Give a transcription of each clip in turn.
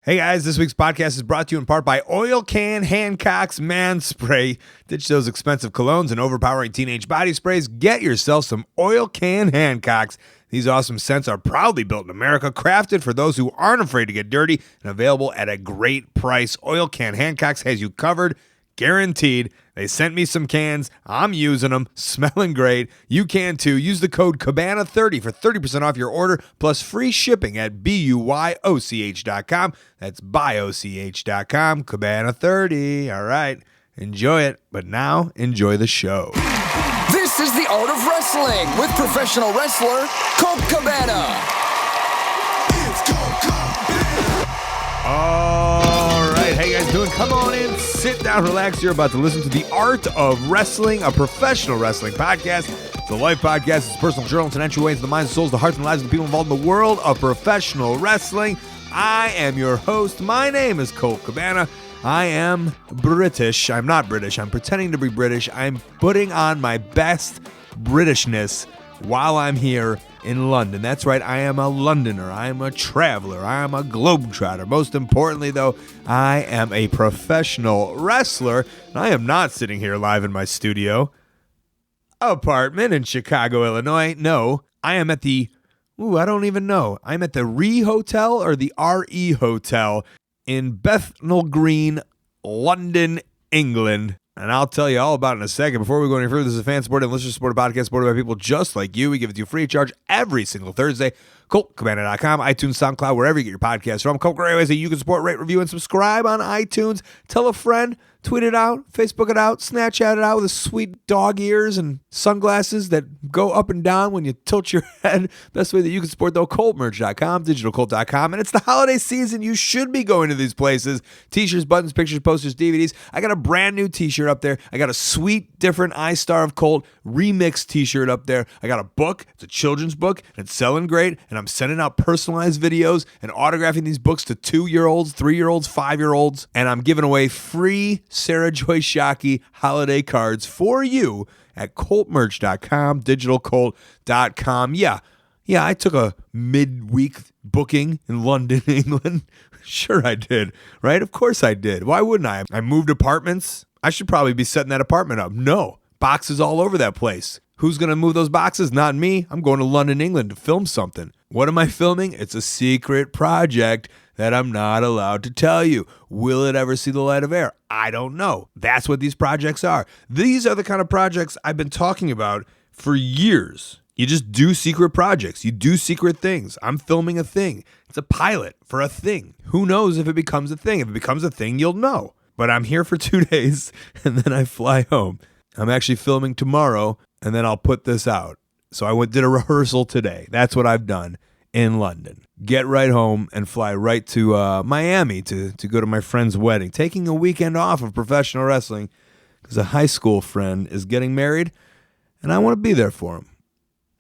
Hey guys, this week's podcast is brought to you in part by Oil Can Hancock's Man Spray. Ditch those expensive colognes and overpowering teenage body sprays. Get yourself some Oil Can Hancock's. These awesome scents are proudly built in America, crafted for those who aren't afraid to get dirty, and available at a great price. Oil Can Hancock's has you covered, guaranteed. They sent me some cans. I'm using them. Smelling great. You can too. Use the code Cabana30 for 30% off your order, plus free shipping at BUYOCH.com. That's BUYOCH.com. Cabana30. All right. Enjoy it. But now, enjoy the show. This is the Art of Wrestling with professional wrestler Colt Cabana. It's Colt Cabana. All right. How you guys doing? Come on in. Sit down, relax. You're about to listen to The Art of Wrestling, a professional wrestling podcast. It's a life podcast. It's a personal journal. It's an entryway into the minds, souls, the hearts, and lives of the people involved in the world of professional wrestling. I am your host. My name is Colt Cabana. I am British. I'm not British. I'm pretending to be British. I'm putting on my best Britishness while I'm here in London. That's right. I am a Londoner. I am a traveler. I am a globetrotter. Most importantly, though, I am a professional wrestler. And I am not sitting here live in my studio apartment in Chicago, Illinois. No, I am at the, I don't even know. I'm at the Re Hotel or the RE Hotel in Bethnal Green, London, England. And I'll tell you all about it in a second. Before we go any further, this is a fan-supported and listener-supported podcast supported by people just like you. We give it to you free of charge every single Thursday. ColtCabana.com, iTunes, SoundCloud, wherever you get your podcasts from. Colt Gray ways that you can support, rate, review, and subscribe on iTunes. Tell a friend, tweet it out, Facebook it out, Snapchat it out with the sweet dog ears and sunglasses that go up and down when you tilt your head. Best way that you can support, though, ColtMerch.com, DigitalColt.com. And it's the holiday season. You should be going to these places. T-shirts, buttons, pictures, posters, DVDs. I got a brand new T-shirt up there. I got a sweet, different iStar of Colt remix T-shirt up there. I got a book. It's a children's book, and it's selling great. And I'm sending out personalized videos and autographing these books to 2-year-olds, 3-year-olds, 5-year-olds. And I'm giving away free Sarah Joy Shockey holiday cards for you at ColtMerch.com, DigitalColt.com. Yeah, I took a midweek booking in London, England. Sure I did, right? Of course I did. Why wouldn't I? I moved apartments. I should probably be setting that apartment up. No, boxes all over that place. Who's going to move those boxes? Not me. I'm going to London, England to film something. What am I filming? It's a secret project that I'm not allowed to tell you. Will it ever see the light of air? I don't know. That's what these projects are. These are the kind of projects I've been talking about for years. You just do secret projects. You do secret things. I'm filming a thing. It's a pilot for a thing. Who knows if it becomes a thing? If it becomes a thing, you'll know. But I'm here for 2 days, and then I fly home. I'm actually filming tomorrow, and then I'll put this out. So I did a rehearsal today. That's what I've done in London. Get right home and fly right to Miami to go to my friend's wedding. Taking a weekend off of professional wrestling because a high school friend is getting married, and I want to be there for him.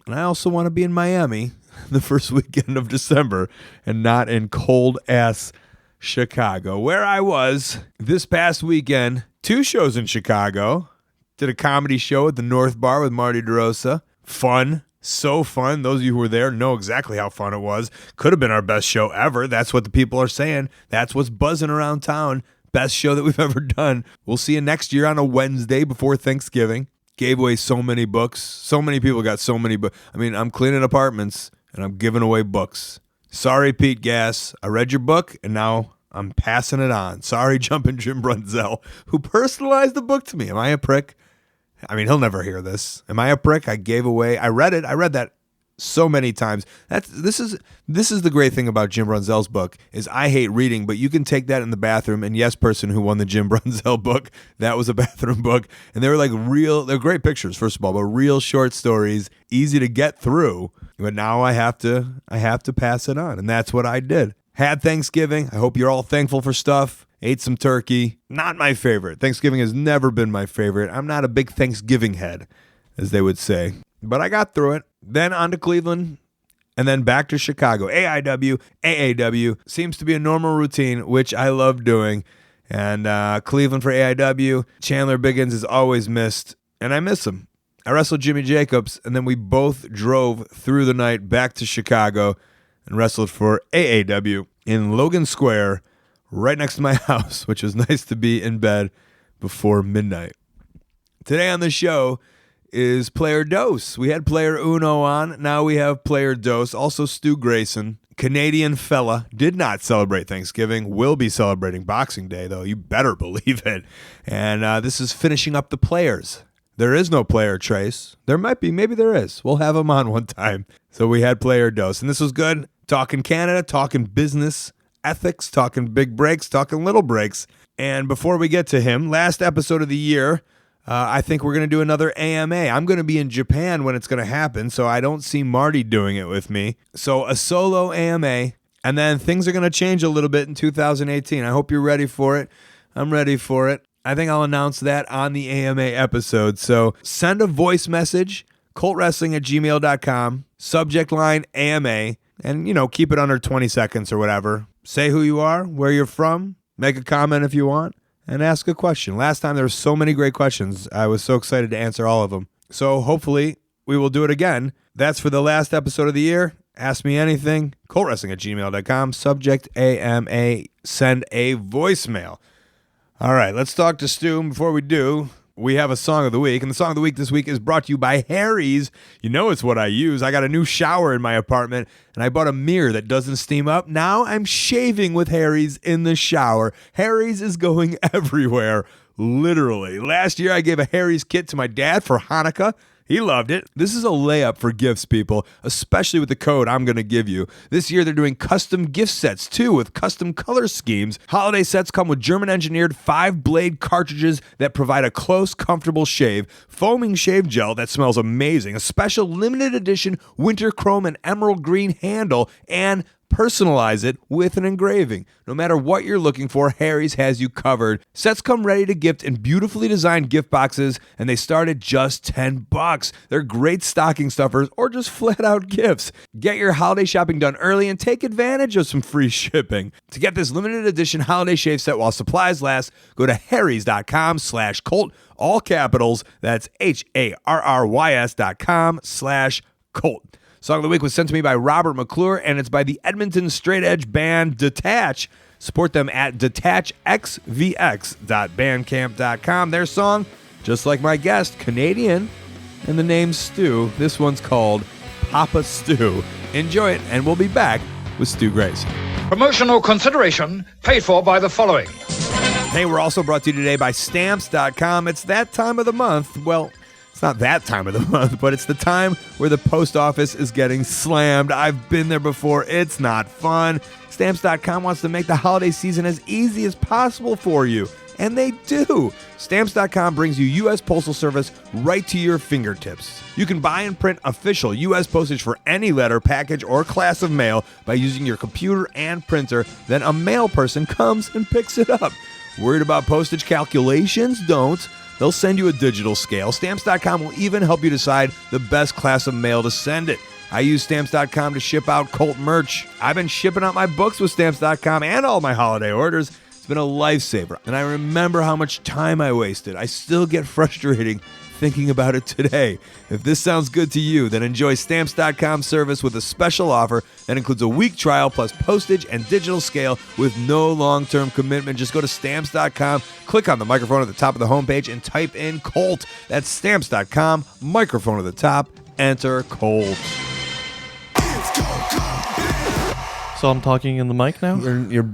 And I also want to be in Miami the first weekend of December and not in cold-ass Chicago, where I was this past weekend. 2 shows in Chicago. Did a comedy show at the North Bar with Marty DeRosa. Fun. So fun. Those of you who were there know exactly how fun it was. Could have been our best show ever. That's what the people are saying. That's what's buzzing around town. Best show that we've ever done. We'll see you next year on a Wednesday before Thanksgiving. Gave away so many books. So many people got so many books. I mean, I'm cleaning apartments and I'm giving away books. Sorry, Pete Gass. I read your book and now I'm passing it on. Sorry, Jumpin' Jim Brunzell, who personalized the book to me. Am I a prick? I mean, he'll never hear this. Am I a prick? I gave away. I read it. I read that so many times. This is the great thing about Jim Brunzell's book is I hate reading, but you can take that in the bathroom. And yes, person who won the Jim Brunzell book, that was a bathroom book. And they were like they're great pictures, first of all, but real short stories, easy to get through. But now I have to pass it on. And that's what I did. Had Thanksgiving. I hope you're all thankful for stuff. Ate some turkey. Not my favorite. Thanksgiving has never been my favorite. I'm not a big Thanksgiving head, as they would say. But I got through it. Then on to Cleveland, and then back to Chicago. AIW, AAW seems to be a normal routine, which I love doing. And Cleveland for AIW. Chandler Biggins is always missed, and I miss him. I wrestled Jimmy Jacobs, and then we both drove through the night back to Chicago and wrestled for AAW in Logan Square right next to my house, which was nice to be in bed before midnight. Today on the show is Player Dose. We had Player Uno on. Now we have Player Dose. Also Stu Grayson, Canadian fella, did not celebrate Thanksgiving. Will be celebrating Boxing Day, though. You better believe it. And this is finishing up the players. There is no Player Trace. There might be. Maybe there is. We'll have him on one time. So we had Player Dose. And this was good. Talking Canada, talking business ethics, talking big breaks, talking little breaks. And before we get to him, last episode of the year, I think we're going to do another AMA. I'm going to be in Japan when it's going to happen, so I don't see Marty doing it with me. So a solo AMA, and then things are going to change a little bit in 2018. I hope you're ready for it. I'm ready for it. I think I'll announce that on the AMA episode. So send a voice message, coltwrestling@gmail.com, subject line AMA, and, keep it under 20 seconds or whatever. Say who you are, where you're from, make a comment if you want, and ask a question. Last time there were so many great questions. I was so excited to answer all of them. So hopefully we will do it again. That's for the last episode of the year. Ask me anything. coltwrestling@gmail.com. Subject AMA. Send a voicemail. All right, let's talk to Stu. Before we do, we have a song of the week. And the song of the week this week is brought to you by Harry's. You know it's what I use. I got a new shower in my apartment, and I bought a mirror that doesn't steam up. Now I'm shaving with Harry's in the shower. Harry's is going everywhere, literally. Last year, I gave a Harry's kit to my dad for Hanukkah. He loved it. This is a layup for gifts, people, especially with the code I'm going to give you. This year, they're doing custom gift sets, too, with custom color schemes. Holiday sets come with German-engineered 5-blade cartridges that provide a close, comfortable shave, foaming shave gel that smells amazing, a special limited edition winter chrome and emerald green handle, and personalize it with an engraving. No matter what you're looking for, Harry's has you covered. Sets come ready to gift in beautifully designed gift boxes, and they start at just $10. They're great stocking stuffers or just flat out gifts. Get your holiday shopping done early and take advantage of some free shipping. To get this limited edition holiday shave set while supplies last, go to harrys.com/Colt, all capitals. That's HARRYS.com/Colt. Song of the week was sent to me by Robert McClure, and it's by the Edmonton straight edge band Detach. Support them at detachxvx.bandcamp.com. Their song, just like my guest, Canadian, and the name Stu. This one's called Papa Stu. Enjoy it, and we'll be back with Stu Grayson. Promotional consideration paid for by the following. Hey, we're also brought to you today by Stamps.com. It's that time of the month. Well, it's not that time of the month, but it's the time where the post office is getting slammed. I've been there before. It's not fun. Stamps.com wants to make the holiday season as easy as possible for you. And they do. Stamps.com brings you U.S. Postal Service right to your fingertips. You can buy and print official U.S. postage for any letter, package, or class of mail by using your computer and printer. Then a mail person comes and picks it up. Worried about postage calculations? Don't. They'll send you a digital scale. Stamps.com will even help you decide the best class of mail to send it. I use Stamps.com to ship out Colt merch. I've been shipping out my books with Stamps.com and all my holiday orders. It's been a lifesaver, and I remember how much time I wasted. I still get frustrated thinking about it today. If this sounds good to you, then enjoy Stamps.com service with a special offer that includes a week trial plus postage and digital scale with no long-term commitment. Just go to Stamps.com, click on the microphone at the top of the homepage, and type in Colt. That's Stamps.com, microphone at the top, enter Colt. So I'm talking in the mic now? You're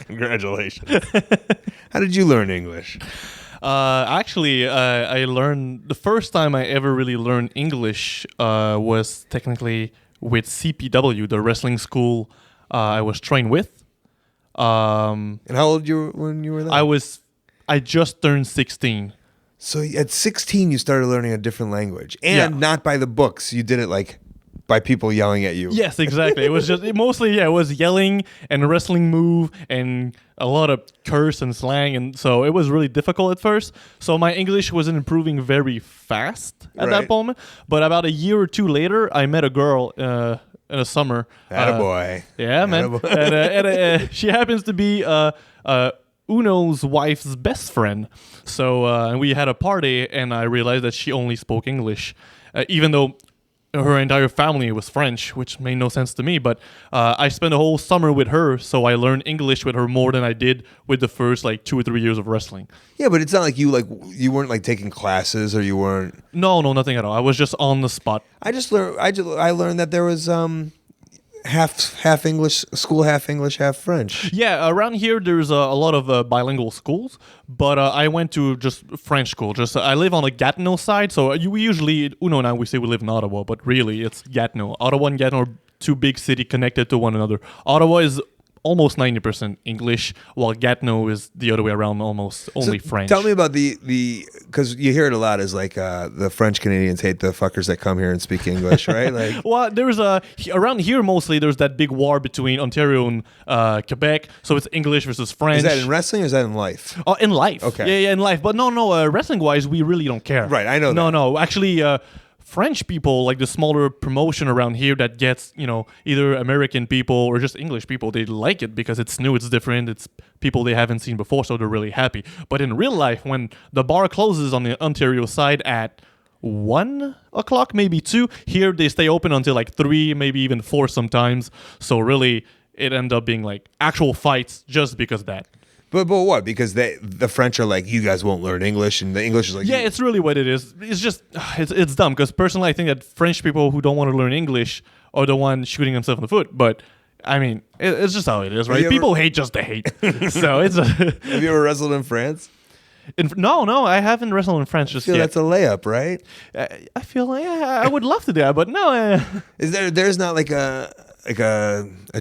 Congratulations. How did you learn English? Actually, I learned the first time I ever really learned English was technically with CPW, the wrestling school I was trained with. And how old you were when you were there? I just turned 16. So at 16, you started learning a different language, and not by the books. You did it like by people yelling at you. Yes, exactly. It was just it was yelling and a wrestling move and a lot of curse and slang, and so it was really difficult at first. So my English wasn't improving very fast at that moment. But about a year or two later, I met a girl in the summer. Attaboy. Yeah, man. And she happens to be Uno's wife's best friend. So and we had a party, and I realized that she only spoke English, even though her entire family was French, which made no sense to me. But I spent a whole summer with her, so I learned English with her more than I did with the first 2 or 3 years of wrestling. Yeah, but it's not like you weren't like taking classes or you weren't. No, nothing at all. I was just on the spot. I learned that there was half English school, half English, half French. Yeah, around here there's a lot of bilingual schools, but I went to just French school. I live on the Gatineau side, so we usually now we say we live in Ottawa, but really it's Gatineau. Ottawa and Gatineau are two big cities connected to one another. Ottawa is almost 90% English, while Gatineau is the other way around, almost only French. Tell me about the because you hear it a lot as the French Canadians hate the fuckers that come here and speak English, right? Like, well, there's around here mostly there's that big war between Ontario and Quebec, so it's English versus French. Is that in wrestling or is that in life? Oh, in life. Okay. Yeah, in life. But no, wrestling wise, we really don't care. Right, I know that. No, actually. French people, like the smaller promotion around here that gets, either American people or just English people, they like it because it's new, it's different, it's people they haven't seen before, so they're really happy. But in real life, when the bar closes on the Ontario side at 1 o'clock, maybe 2, here they stay open until 3, maybe even 4 sometimes. So really, it ended up being actual fights just because of that. But what? Because the French are like, you guys won't learn English, and the English is like, yeah, it's really what it is. It's just it's dumb because personally I think that French people who don't want to learn English are the ones shooting themselves in the foot. But I mean, it's just how it is, right? People hate just to hate. So it's. Have you ever wrestled in France? No, I haven't wrestled in France just I feel yet. that's a layup, right? I feel like I would love to do that, but no. Is there's not like a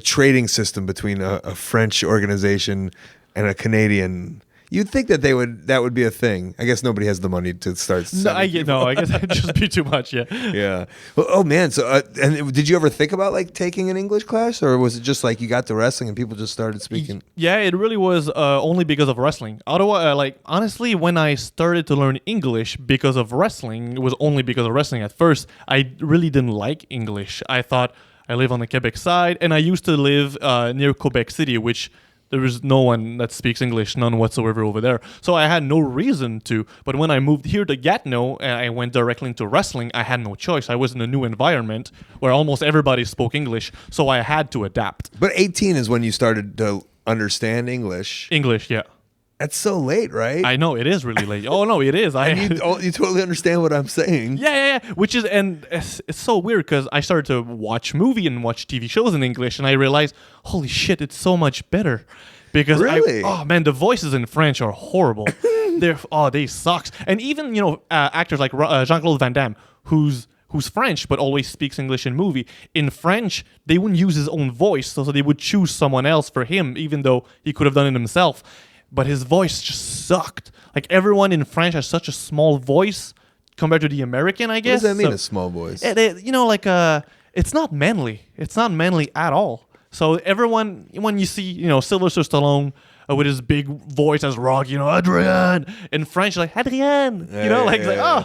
trading system between a French organization and a Canadian? You'd think that that would be a thing. I guess nobody has the money to start. I guess it'd just be too much. Yeah. Yeah. Well, oh man. So, and did you ever think about taking an English class, or was it just you got to wrestling and people just started speaking? Yeah, it really was only because of wrestling. Ottawa, honestly, when I started to learn English because of wrestling, it was only because of wrestling. At first, I really didn't like English. I thought I live on the Quebec side, and I used to live near Quebec City, which. There was no one that speaks English, none whatsoever over there. So I had no reason to. But when I moved here to Gatineau and I went directly into wrestling, I had no choice. I was in a new environment where almost everybody spoke English, so I had to adapt. But 18 is when you started to understand English. English, yeah. That's so late, right? I know, it is really late. Oh, no, it is. You totally understand what I'm saying. Yeah. Which is, and it's so weird because I started to watch movie and watch TV shows in English, and I realized, holy shit, it's so much better. Because really? Oh man, the voices in French are horrible. They sucks. And even actors like Jean-Claude Van Damme, who's French but always speaks English in movie. In French, they wouldn't use his own voice, so they would choose someone else for him, even though he could have done it himself. But his voice just sucked. Everyone in French has such a small voice compared to the American, I guess. What does that mean, a small voice? It's not manly. It's not manly at all. So everyone, when you see, Sylvester Stallone with his big voice as Rock, Adrian. In French, Adrian. I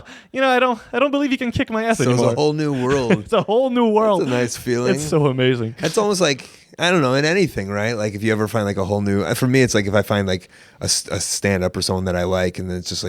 don't believe you can kick my ass anymore. So it's a whole new world. It's a whole new world. It's a nice feeling. It's so amazing. It's almost I don't know, in anything, right? If you ever find a whole new, for me, it's if I find a stand-up or someone that I like, and then it's just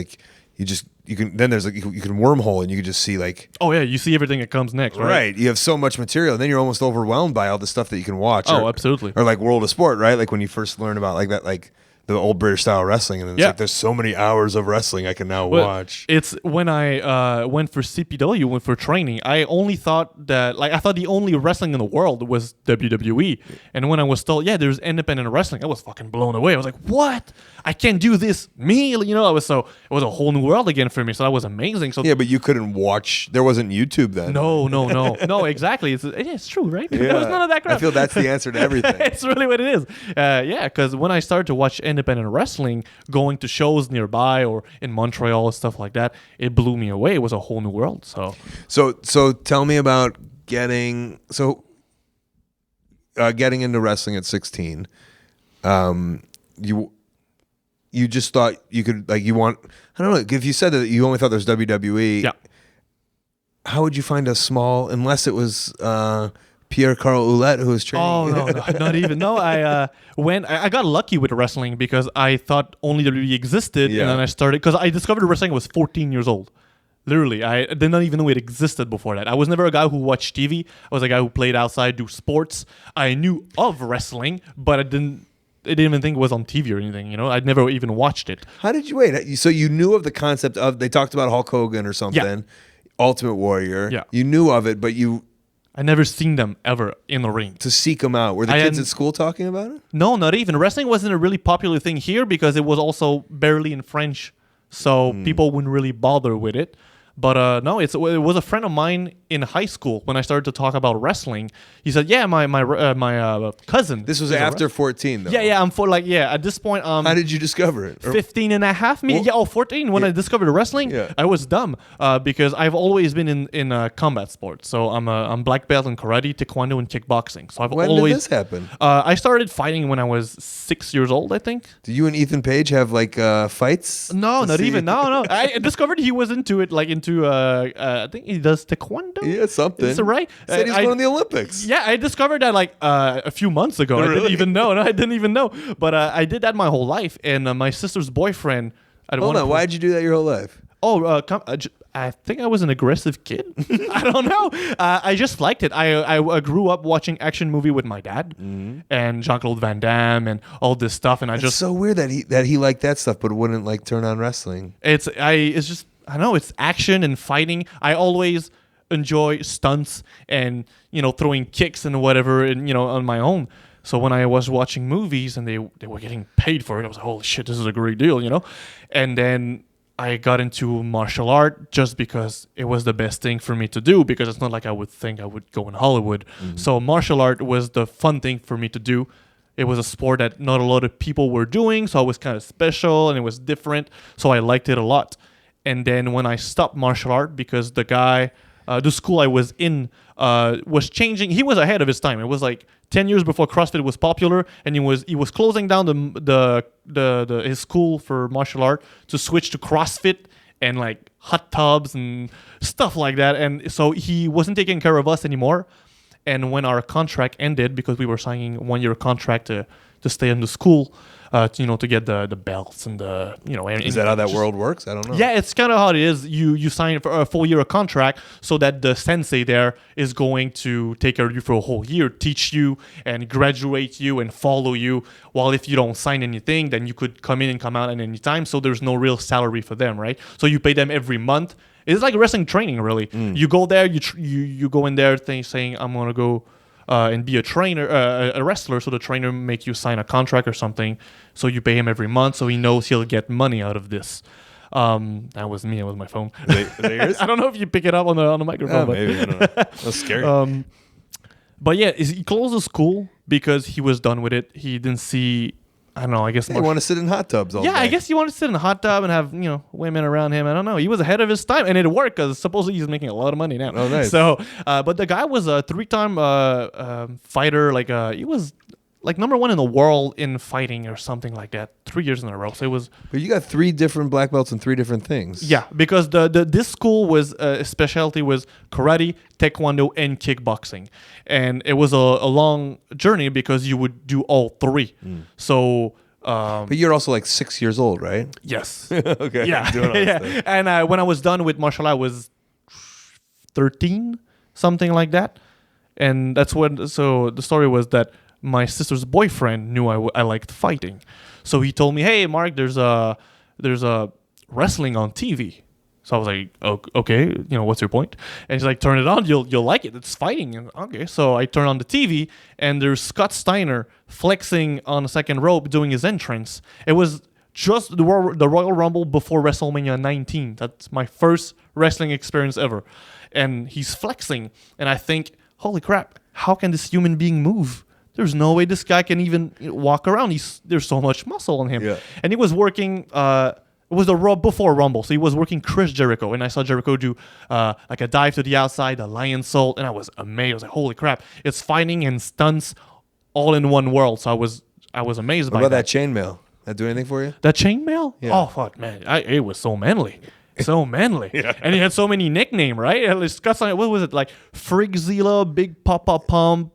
you can wormhole and you can just see oh yeah, you see everything that comes next, right? Right. You have so much material, and then you're almost overwhelmed by all the stuff that you can watch. Oh, absolutely. Or World of Sport, right? When you first learn about that, the old British style wrestling, and it's there's so many hours of wrestling I can now watch. It's when I went for CPW, went for training, I only thought that I thought the only wrestling in the world was WWE. And when I was told, there's independent wrestling, I was fucking blown away. I was like, what? I can't do this. Me? It was a whole new world again for me. So that was amazing. So yeah, but you couldn't watch. There wasn't YouTube then. No, exactly. It's true, right? Yeah. There was none of that crap. I feel that's the answer to everything. It's really what it is. Because when I started to watch independent wrestling, going to shows nearby or in Montreal and stuff like that, it blew me away. It was a whole new world. So tell me about getting into wrestling at 16. You just thought you could I don't know, if you said that you only thought there was WWE. Yeah. How would you find a small, unless it was Pierre Carl Ouellette who was training? Oh no, not even. No, I got lucky with wrestling because I thought only WWE existed, and then I started because I discovered wrestling. I was 14 years old. Literally, I did not even know it existed before that. I was never a guy who watched TV. I was a guy who played outside, do sports. I knew of wrestling, but I didn't even think it was on TV or anything. You know, I'd never even watched it. How did you wait? So you knew of the concept of, they talked about Hulk Hogan or something, Ultimate Warrior. Yeah. You knew of it, but I never seen them ever in the ring. to seek them out. Were the kids at school talking about it? No, not even. Wrestling wasn't a really popular thing here because it was also barely in French, so people wouldn't really bother with it. But no, it was a friend of mine in high school when I started to talk about wrestling. He said, "Yeah, my cousin." This was is a after 14, though. Yeah. At this point, How did you discover it? 15 and a half, maybe. 14 when I discovered wrestling. Yeah. I was dumb because I've always been in combat sports. So I'm black belt in karate, taekwondo, and kickboxing. So When did this happen? I started fighing when I was 6 years old, I think. Do you and Ethan Page have like fights? No, to not see? even. No. I discovered he was into it, I think he does taekwondo. Yeah, something. Is it right? Said he's going to the Olympics. Yeah, I discovered that a few months ago. I didn't even know. No, I didn't even know. But I did that my whole life. And my sister's boyfriend. Hold on. Why did you do that your whole life? I think I was an aggressive kid. I don't know. I just liked it. I grew up watching action movie with my dad and Jean-Claude Van Damme and all this stuff. And It's so weird that he liked that stuff, but wouldn't like turn on wrestling. It's just, I don't know, it's action and fighting. I always enjoy stunts and, throwing kicks and whatever, and, on my own. So when I was watching movies and they were getting paid for it, I was like, holy shit, this is a great deal, And then I got into martial art just because it was the best thing for me to do, because it's not like I would think I would go in Hollywood. So martial art was the fun thing for me to do. It was a sport that not a lot of people were doing, so I was kind of special and it was different. So I liked it a lot. And then when I stopped martial art, because the guy, the school I was in was changing. He was ahead of his time. It was like 10 years before CrossFit was popular, and he was closing down his school for martial art to switch to CrossFit and like hot tubs and stuff like that. And so he wasn't taking care of us anymore. And when our contract ended, because we were signing a 1-year contract to stay in the school, to get the belts and the, Is that how that world works? I don't know. Yeah, it's kind of how it is. You sign for a full year contract so that the sensei there is going to take care of you for a whole year, teach you and graduate you and follow you. While if you don't sign anything, then you could come in and come out at any time. So there's no real salary for them, right? So you pay them every month. It's like wrestling training, really. You go there, you go in there saying, I'm going to go and be a trainer, a wrestler. So the trainer make you sign a contract or something. So you pay him every month, so he knows he'll get money out of this. That was me. It was my phone. I don't know if you pick it up on the microphone. But Maybe. I don't know. That's scary. But yeah, he closed the school because he was done with it. He didn't see. I don't know. I guess You want to sit in hot tubs all day. yeah, I guess he wanted to sit in a hot tub and have women around him. I don't know. He was ahead of his time, and it worked because supposedly he's making a lot of money now. Oh, nice. So, but the guy was a 3-time fighter. He was like number 1 in the world in fighting or something like that, 3 years in a row. So it was. But you got 3 different black belts and 3 different things. Yeah, because this school was specialty was karate, taekwondo, and kickboxing, and it was a long journey because you would do all 3. So. But you're also like 6 years old, right? Yes. Okay. Yeah. Doing all this stuff. And when I was done with martial art, I was 13, something like that. And that's when. So the story was that my sister's boyfriend knew I liked fighting, so he told me, "Hey, Mark, there's a wrestling on TV." So I was like, oh, "Okay, what's your point?" And he's like, "Turn it on, you'll like it. It's fighting." And, okay, so I turn on the TV, and there's Scott Steiner flexing on the second rope doing his entrance. It was just the Royal Rumble before WrestleMania 19. That's my first wrestling experience ever, and he's flexing, and I think, holy crap, how can this human being move? There's no way this guy can even walk around. There's so much muscle on him. Yeah. And he was working, it was before Rumble, so he was working Chris Jericho. And I saw Jericho do like a dive to the outside, a lion salt, and I was amazed. I was like, holy crap. It's fighting and stunts all in one world. So I was amazed by What about that. that chainmail? That do anything for you? That chainmail? Yeah. Oh, fuck, man. It was so manly. So manly. Yeah. And he had so many nicknames, right? What was it? Like Frigzilla, Big Papa Pump,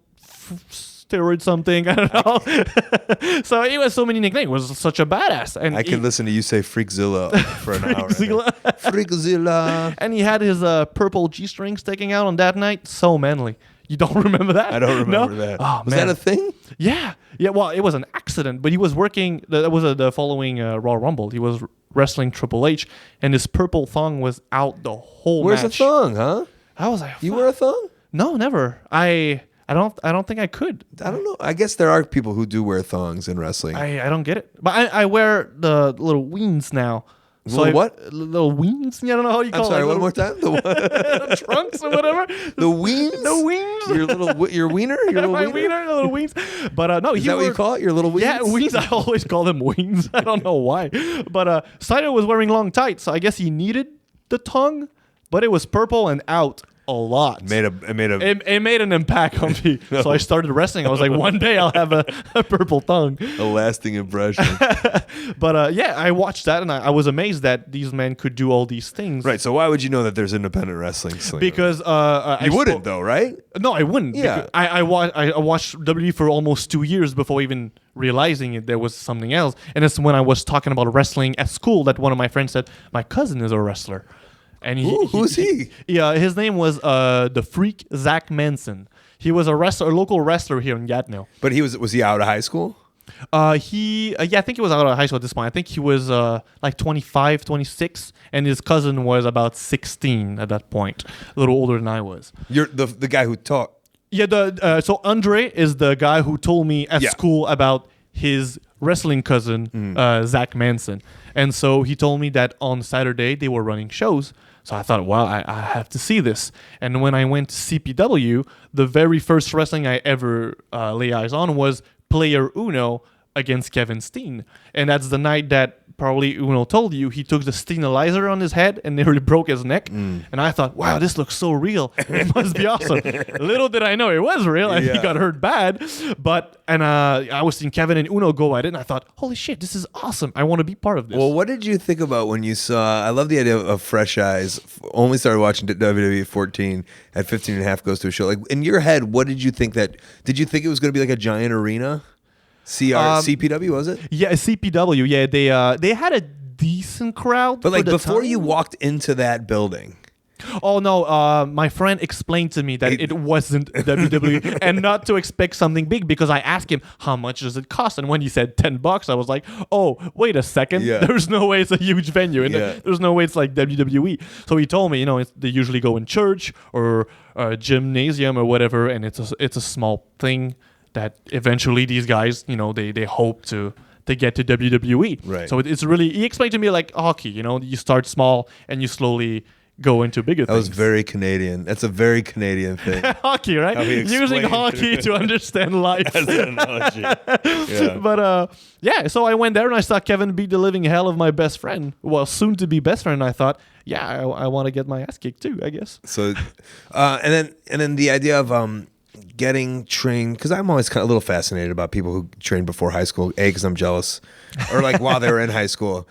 steroid something. I don't know. So he was so many nicknames. He was such a badass. And I can listen to you say Freakzilla for an hour. Freakzilla. Freakzilla. And he had his purple G-string sticking out on that night. So manly. You don't remember that? I don't remember No? that. Oh, Was man. that a thing? Yeah. Well, it was an accident, but he was working. That was the following Royal Rumble. He was wrestling Triple H, and his purple thong was out the whole Where's match. the thong, huh? I was like, You "Fuck." wear a thong? No, never. I don't think I could. I don't know. I guess there are people who do wear thongs in wrestling. I don't get it. But I wear the little weens now. Little what? Little weens? I don't know how you I'm call sorry, it. one more time. The what? Trunks or whatever. The weens? The weens. Your wiener? Your little My wiener? wiener, little wings. But no, Is that what you call it? Your little weens? Yeah, wings. I always call them wings. I don't know why. But Saito was wearing long tights, so I guess he needed the tongue, but it was purple and out a lot. It It made an impact on me. So I started wrestling. I was like, one day I'll have a purple tongue. a lasting impression. But yeah, I watched that and I was amazed that these men could do all these things. Right. So why would you know that there's independent wrestling? Slinger? Because you wouldn't though, right? No, I wouldn't. Yeah. Because I watched WWE for almost 2 years before even realizing it. There was something else, and it's when I was talking about wrestling at school that one of my friends said my cousin is a wrestler. And Who's he? Yeah, his name was the Freak Zach Manson. He was a local wrestler here in Gatineau. But was he out of high school? I think he was out of high school at this point. I think he was like 25, 26, and his cousin was about 16 at that point, a little older than I was. You're the guy who taught. Yeah, so Andre is the guy who told me at Yeah. school about his wrestling cousin, Zach Manson. And so he told me that on Saturday they were running shows. So I thought, wow, I have to see this. And when I went to CPW, the very first wrestling I ever lay eyes on was Player Uno against Kevin Steen. And that's the night that probably Uno told you he took the Steenalizer on his head and nearly broke his neck. And I thought, wow, this looks so real. It must be awesome. Little did I know it was real and he Yeah. got hurt bad. And I was seeing Kevin and Uno go at it and I thought, holy shit, this is awesome. I want to be part of this. Well, what did you think about when you saw? I love the idea of fresh eyes. Only started watching WWE at 14. At 15 and a half, goes to a show. Like in your head, what did you think that? Did you think it was going to be like a giant arena? CPW was it? Yeah, CPW. Yeah, they had a decent crowd. But like for the before time. you walked into that building. Oh no! My friend explained to me that it wasn't WWE, and not to expect something big because I asked him how much does it cost, and when he said $10, I was like, oh wait a second, Yeah. there's no way it's a huge venue, and Yeah. there's no way it's like WWE. So he told me, they usually go in church or a gymnasium or whatever, and it's a small thing that eventually these guys, they hope to get to WWE. Right. So it's really, he explained to me like hockey. You start small and you slowly go into bigger That things. was very Canadian. That's a very Canadian thing. Hockey, right? How he Using explained hockey to understand life. As an analogy. Yeah. But so I went there and I saw Kevin beat the living hell of my best friend. Well, soon to be best friend. And I thought, yeah, I want to get my ass kicked too, I guess. So, and then the idea of getting trained, because I'm always kind of a little fascinated about people who train before high school. Because I'm jealous, or like while they were in high school.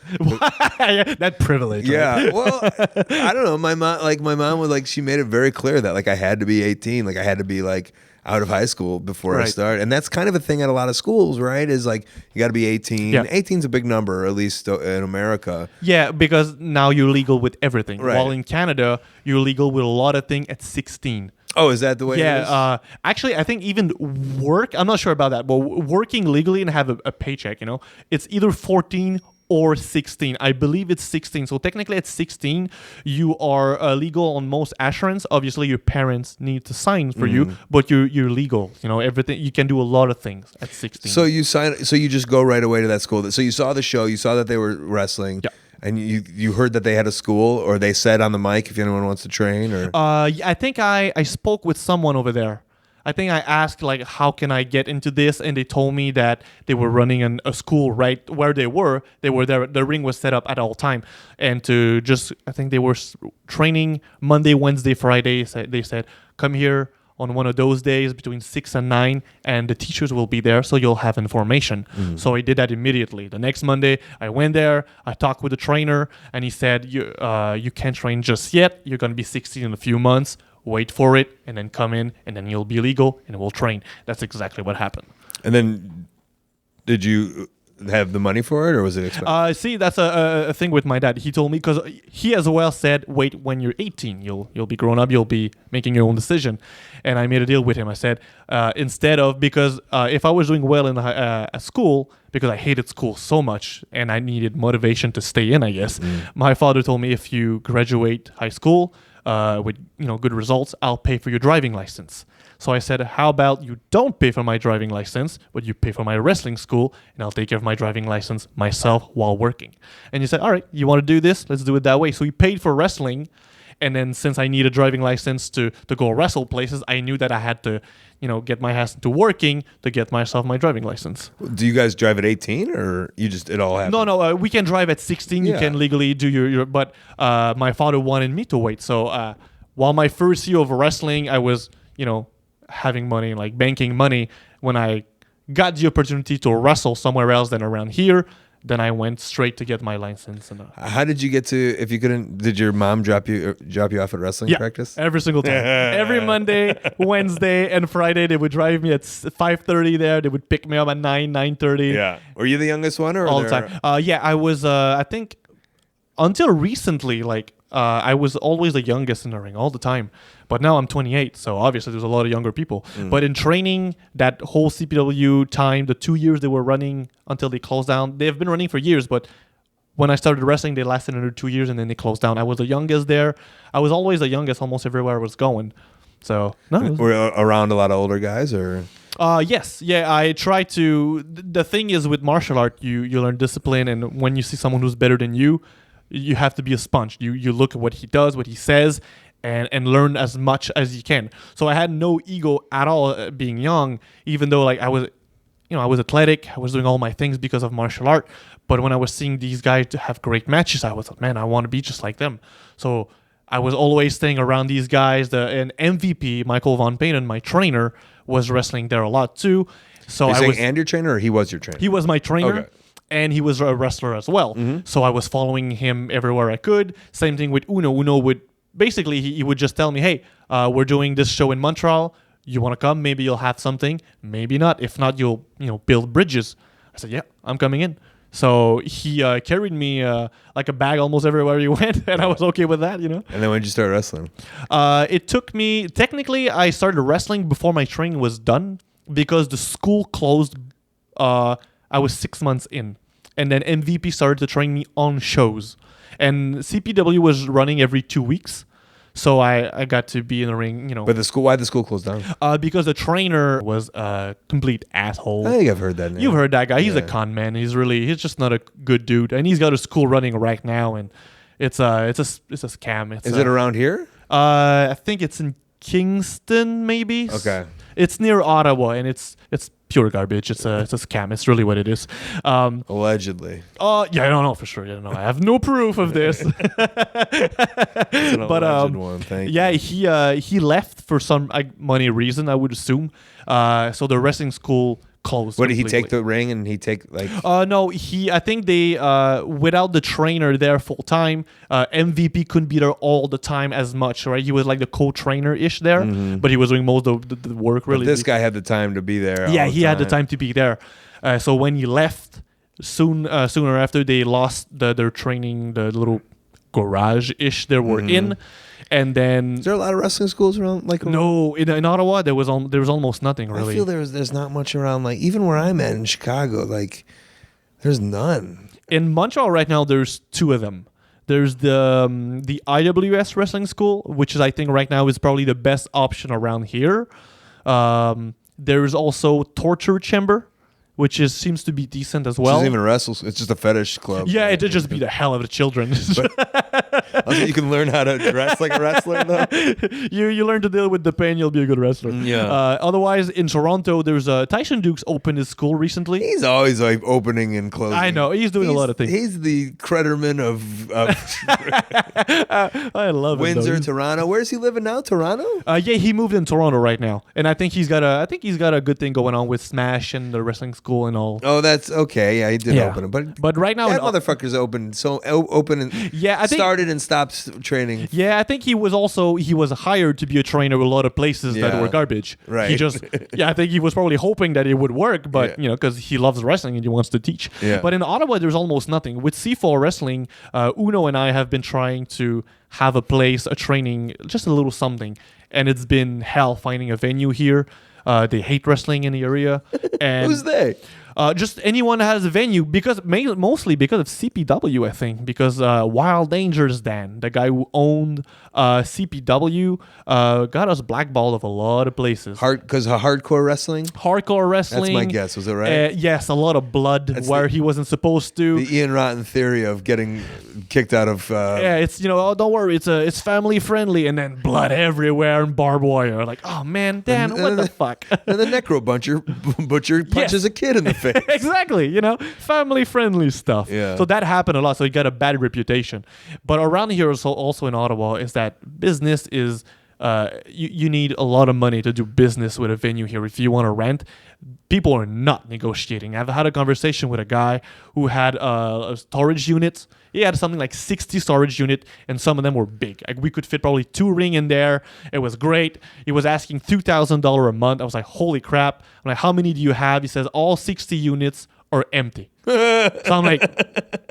Yeah, that privilege. Yeah, right? well, I don't know. My mom was like, she made it very clear that like I had to be 18, like I had to be like out of high school before I Right. started, and that's kind of a thing at a lot of schools, right? Is like you got to be 18. Yeah. 18's a big number, at least in America. Yeah, because now you're legal with everything. Right. While in Canada, you're legal with a lot of things at 16. Oh, is that the way? it is? Yeah, actually, I think even work, I'm not sure about that, but working legally and have a paycheck, it's either 14 or 16. I believe it's 16. So technically at 16, you are legal on most assurance. Obviously, your parents need to sign for you, but you're legal. Everything, you can do a lot of things at 16. So you just go right away to that school. So you saw the show, you saw that they were wrestling. Yeah. And you heard that they had a school, or they said on the mic if anyone wants to train, or I think I spoke with someone over there. I think I asked like, how can I get into this? And they told me that they were running a school right where they were. They were there. The ring was set up at all time. And I think they were training Monday, Wednesday, Friday. They said, come here on one of those days between 6 and 9, and the teachers will be there, so you'll have information. So I did that immediately. The next Monday, I went there, I talked with the trainer, and he said, you can't train just yet. You're going to be 16 in a few months. wait for it, and then come in, and then you'll be legal, and we'll train. That's exactly what happened. And then, did you have the money for it, or was it expensive? See, that's a thing with my dad. He told me, because he as well said, wait, when you're 18, you'll be grown up, you'll be making your own decision. And I made a deal with him. I said, instead of, because if I was doing well in at school, because I hated school so much and I needed motivation to stay in, I guess, my father told me, if you graduate high school with good results, I'll pay for your driving license. So I said, how about you don't pay for my driving license, but you pay for my wrestling school, and I'll take care of my driving license myself while working. And he said, all right, you want to do this? Let's do it that way. So he paid for wrestling, and then since I need a driving license to go wrestle places, I knew that I had to, get my ass into working to get myself my driving license. Do you guys drive at 18, or it all happened? No, we can drive at 16. Yeah. You can legally do your but my father wanted me to wait. So while my first year of wrestling, I was, having money, like banking money. When I got the opportunity to wrestle somewhere else than around here, then I went straight to get my license. And how did you get to? If you couldn't, did your mom drop you off at wrestling practice? Every single time. Every Monday, Wednesday, and Friday, they would drive me at 5:30 there. They would pick me up at 9:30. Yeah. Were you the youngest one, or all the time? Yeah, I was. I think until recently, I was always the youngest in the ring all the time. But now I'm 28, so obviously there's a lot of younger people. But in training, that whole CPW time, the 2 years they were running until they closed down, they've been running for years, but when I started wrestling, they lasted another 2 years, and then they closed down. I was the youngest there. I was always the youngest almost everywhere I was going. So, no. Were you around a lot of older guys, or? Yes. Yeah, I try to. The thing is, with martial art, you learn discipline, and when you see someone who's better than you have to be a sponge. You look at what he does, what he says, and learn as much as you can. So I had no ego at all being young, even though I was, I was athletic. I was doing all my things because of martial art. But when I was seeing these guys have great matches, I was like, man, I want to be just like them. So I was always staying around these guys. And MVP, Michael Von Payton, my trainer, was wrestling there a lot too. So and your trainer, or he was your trainer? He was my trainer. Okay. And he was a wrestler as well. So I was following him everywhere I could. Same thing with Uno. Uno would basically, he would just tell me, hey, we're doing this show in Montreal. You want to come? Maybe you'll have something. Maybe not. If not, you'll build bridges. I said, yeah, I'm coming in. So he carried me like a bag almost everywhere he went, and I was okay with that, And then when did you start wrestling? It took me, technically, I started wrestling before my training was done because the school closed. I was 6 months in, and then MVP started to train me on shows, and CPW was running every 2 weeks, so I got to be in the ring, But why'd the school close down? Because the trainer was a complete asshole. I think I've heard that name. You've heard that guy. He's a con man. He's just not a good dude, and he's got a school running right now, and it's a scam. Is it around here? I think it's in Kingston, maybe. Okay. It's near Ottawa, and it's pure garbage. It's a scam. It's really what it is. Allegedly. Yeah, I don't know for sure. I have no proof of this. It's an alleged one. Thank you. He left for some money reason, I would assume. So the wrestling school closed. What, did he take completely. the ring, and he take No, I think they without the trainer there full time, MVP couldn't be there all the time as much, right? He was like the co-trainer ish there, but he was doing most of the work really. But this guy had the time to be there. Yeah, he had the time to be there. So when he left, sooner after they lost their training, the little garage ish they were in. And then is there a lot of wrestling schools around? No, in Ottawa there was almost nothing really. I feel there's not much around. Even where I'm at in Chicago, there's none. In Montreal right now, there's two of them. There's the IWS wrestling school, which is I think right now is probably the best option around here. There's also Torture Chamber, which seems to be decent as well. It doesn't even wrestle. It's just a fetish club. Yeah, it did just beat the hell out of the children. Also, you can learn how to dress like a wrestler, though. You learn to deal with the pain, you'll be a good wrestler. Yeah. Otherwise, in Toronto, there's Tyson Dukes opened his school recently. He's always opening and closing. I know. He's doing a lot of things. He's the Creditorman of I love Windsor, it, Toronto. Where's he living now? Toronto? Yeah, he moved in Toronto right now, and I think he's got a good thing going on with Smash and the wrestling school and all. Oh, that's okay. Yeah, he did open it, but right now that motherfucker's open. So open and I think started then stopped training. Yeah, I think he was hired to be a trainer at a lot of places that Yeah. were garbage. Right. He just, I think he was probably hoping that it would work, but Yeah. because he loves wrestling and he wants to teach. Yeah. But in Ottawa, there's almost nothing. With C4 Wrestling, Uno and I have been trying to have a place, a training, just a little something, and it's been hell finding a venue here. They hate wrestling in the area. And Who's they? just anyone that has a venue, because mostly because of CPW, I think. Because Wild Dangers Dan, the guy who owned CPW, got us blackballed of a lot of places. Because hardcore wrestling? Hardcore wrestling. That's my guess. Was it right? Yes, a lot of blood where he wasn't supposed to. The Ian Rotten theory of getting kicked out of... Yeah, it's oh, don't worry, it's family friendly, and then blood everywhere and barbed wire. Like, oh man, Dan, what the fuck? And the necro butcher punches a kid in the face. Exactly, family friendly stuff. Yeah. So that happened a lot. So he got a bad reputation. But around here, also in Ottawa, is that business is you need a lot of money to do business with a venue here. If you want to rent, people are not negotiating. I've had a conversation with a guy who had a storage unit. He had something like 60 storage unit, and some of them were big. Like we could fit probably 2 ring in there. It was great. He was asking $2,000 a month. I was like, holy crap. I'm like, how many do you have? He says, all 60 units are empty. So I'm like,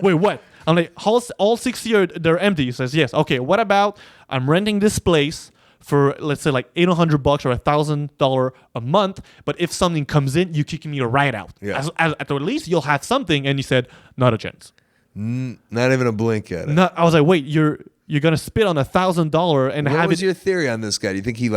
wait, what? I'm like, all 60 they're empty. He says, yes. Okay, what about I'm renting this place for, let's say, like $800 or $1,000 a month, but if something comes in, you kick me right out. Yeah. At the least, you'll have something. And he said, not a chance. Not even a blink at it. I was like, wait, you're gonna spit on $1,000 and What have was it? your theory on this guy? Do you think he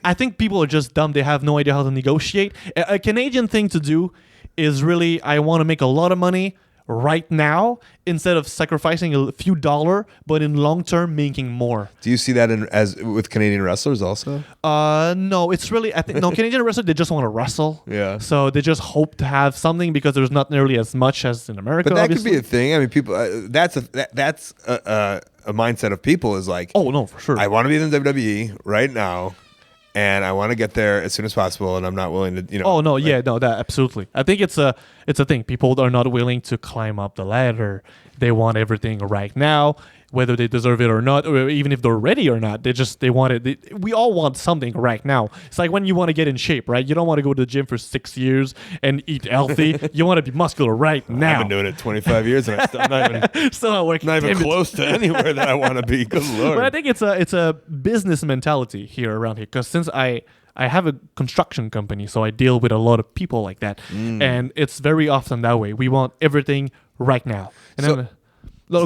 I think people are just dumb. They have no idea how to negotiate. A Canadian thing to do is really, I want to make a lot of money right now instead of sacrificing a few dollar, but in long term making more. Do you see that as with Canadian wrestlers also? No, it's really, I think Canadian wrestlers, they just want to wrestle. Yeah. So they just hope to have something because there's not nearly as much as in America. But that obviously. could be a thing. I mean, people. That's a mindset of people is like, Oh no, for sure. I want to be in the WWE right now, and I want to get there as soon as possible, and I'm not willing to, Oh no, yeah, no, that absolutely. I think it's a thing. People are not willing to climb up the ladder. They want everything right now, whether they deserve it or not, or even if they're ready or not. They want it. We all want something right now. It's like when you want to get in shape, right? You don't want to go to the gym for 6 years and eat healthy. You want to be muscular right now. I've been doing it 25 years, and I'm Still not working. not even Damn it. close to anywhere that I want to be. Good Lord. But I think it's a business mentality here around here, because since I have a construction company, so I deal with a lot of people like that, and it's very often that way. We want everything right now. And So- then,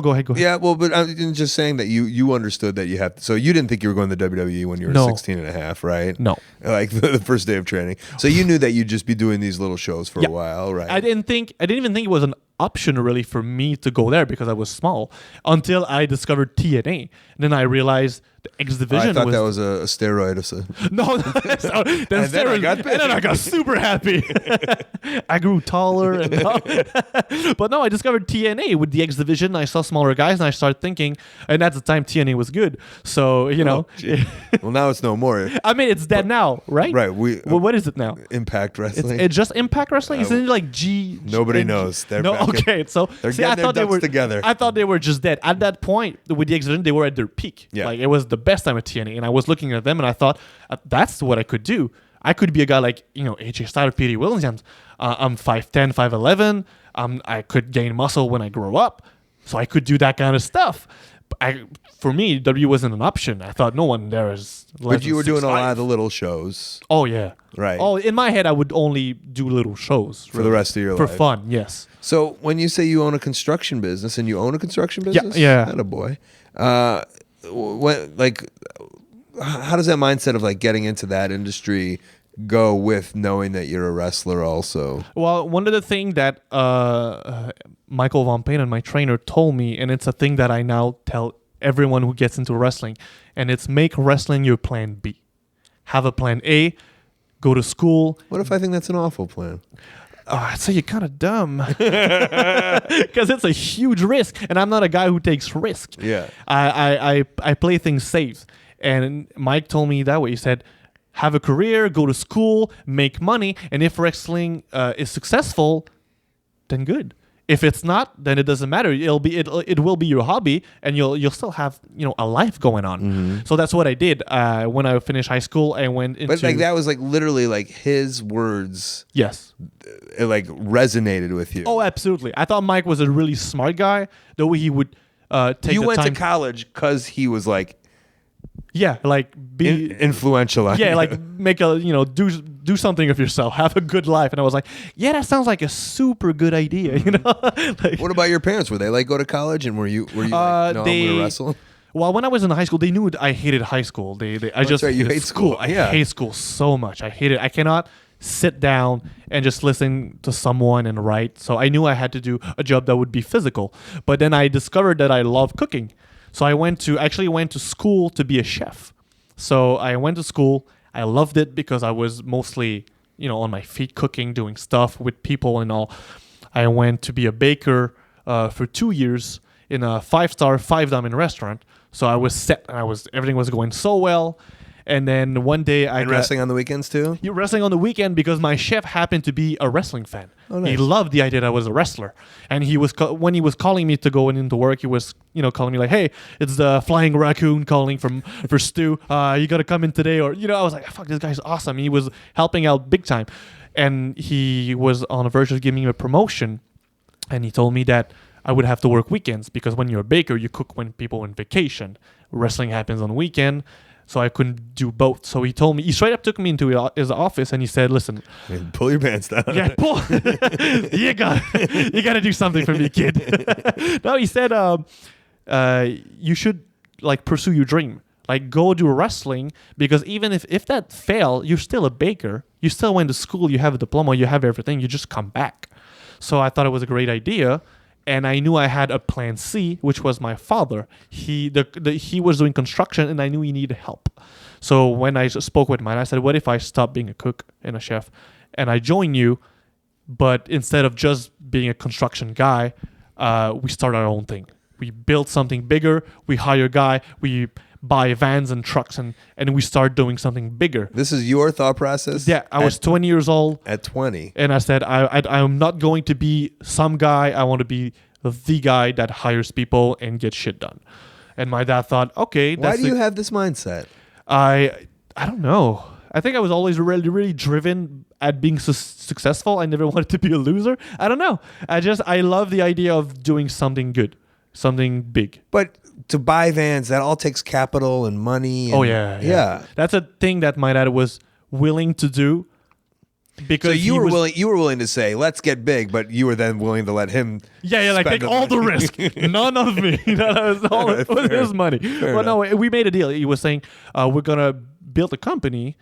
go ahead. Yeah, well, but I'm just saying that you understood that you have to, so you didn't think you were going to WWE when you were No. 16 and a half, right? No. Like the first day of training. So you knew that you'd just be doing these little shows for Yeah. a while, right? I didn't even think it was an option really for me to go there because I was small until I discovered TNA. And then I realized the X Division I thought that was a steroid. no. So then I got big. and then I got super happy. I grew taller, but no, I discovered TNA with the X Division. I saw smaller guys, and I started thinking, and at the time TNA was good. So Well, now it's no more. I mean, it's dead now, right? Right. Well, what is it now? Impact Wrestling. It's just Impact Wrestling. Isn't it like G? Nobody G- knows. They're no. back in- Okay. So They're see, I getting their thought they ducks were together. I thought they were just dead at that point. With the X Division, they were at their peak. Yeah. Like it was the best time at TNA, and I was looking at them, and I thought that's what I could do. I could be a guy like AJ Styles, Petey Williams. I'm 5'10", 5'11". I could gain muscle when I grow up, so I could do that kind of stuff. For me, W wasn't an option. I thought no one there is. But you were doing a lot of the. the little shows Oh yeah. Right. Oh, in my head, I would only do little shows for the rest of your for life. fun. Yes. So when you say you own a construction business, and you own a construction business, yeah. Attaboy. How does that mindset of like getting into that industry go with knowing that you're a wrestler also? Well, one of the things that Michael Von Payne, my trainer, told me, and it's a thing that I now tell everyone who gets into wrestling, and it's make wrestling your plan B. Have a plan A, go to school. What if I think that's an awful plan? I'd say you're kind of dumb because it's a huge risk, and I'm not a guy who takes risk. Yeah. I play things safe, and Mike told me that way. He said, have a career, go to school, make money, and if wrestling is successful, then good. If it's not, then it doesn't matter. It will be your hobby, and you'll still have a life going on. So that's what I did. When I finished high school, I went into. But like that was like literally like his words. Yes. It like resonated with you. Oh, absolutely. I thought Mike was a really smart guy. The way he would take. You the went time to college because he was like like be influential. on yeah, you. like make a do something of yourself, have a good life. And I was like, yeah, that sounds like a super good idea. Like, What about your parents? Were they like go to college, and were you like, no, I'm gonna wrestle? Well, when I was in high school, they knew I hated high school. I just right, you hated hate school. I Yeah. hate school so much. I hate it. I cannot sit down and just listen to someone and write. So I knew I had to do a job that would be physical. But then I discovered that I love cooking. So I actually went to school to be a chef. So I went to school. I loved it because I was mostly, on my feet cooking, doing stuff with people and all. I went to be a baker for 2 years in a 5-star, 5-diamond restaurant. So I was set, and everything was going so well. And then one day I And wrestling on the weekends too. You're wrestling on the weekend because my chef happened to be a wrestling fan. Oh, nice. He loved the idea that I was a wrestler, and he was when he was calling me to go into work, he was calling me like, "Hey, it's the Flying Raccoon calling for Stu. You got to come in today." Or I was like, "Fuck, this guy's awesome." He was helping out big time, and he was on the verge of giving me a promotion, and he told me that I would have to work weekends because when you're a baker, you cook when people are on vacation. Wrestling happens on the weekend. So I couldn't do both. So he told me, he straight up took me into his office and he said, "Listen, Pull your pants down. yeah, pull, you got to do something for me, kid." No, he said, you should like pursue your dream. Like go do wrestling because even if that failed, you're still a baker. You still went to school. You have a diploma. You have everything. You just come back. So I thought it was a great idea. And I knew I had a plan C, which was my father. He was doing construction, and I knew he needed help. So when I spoke with him, I said, "What if I stop being a cook and a chef, and I join you? But instead of just being a construction guy, we start our own thing. We build something bigger. We hire a guy. We buy vans and trucks, and we start doing something bigger." This is your thought process? Yeah, I was 20 years old. At 20. And I said, I'm not going to be some guy. I want to be the guy that hires people and gets shit done. And my dad thought, okay. Why do you have this mindset? I don't know. I think I was always really, really driven at being successful. I never wanted to be a loser. I don't know. I love the idea of doing something good, something big. But to buy vans, that all takes capital and money. And, Oh, yeah. That's a thing that my dad was willing to do. Because so you were willing to say, let's get big, but you were then willing to let him like take all the risk. None of me. That was all it was his money. Well, no, we made a deal. He was saying, we're going to build a company.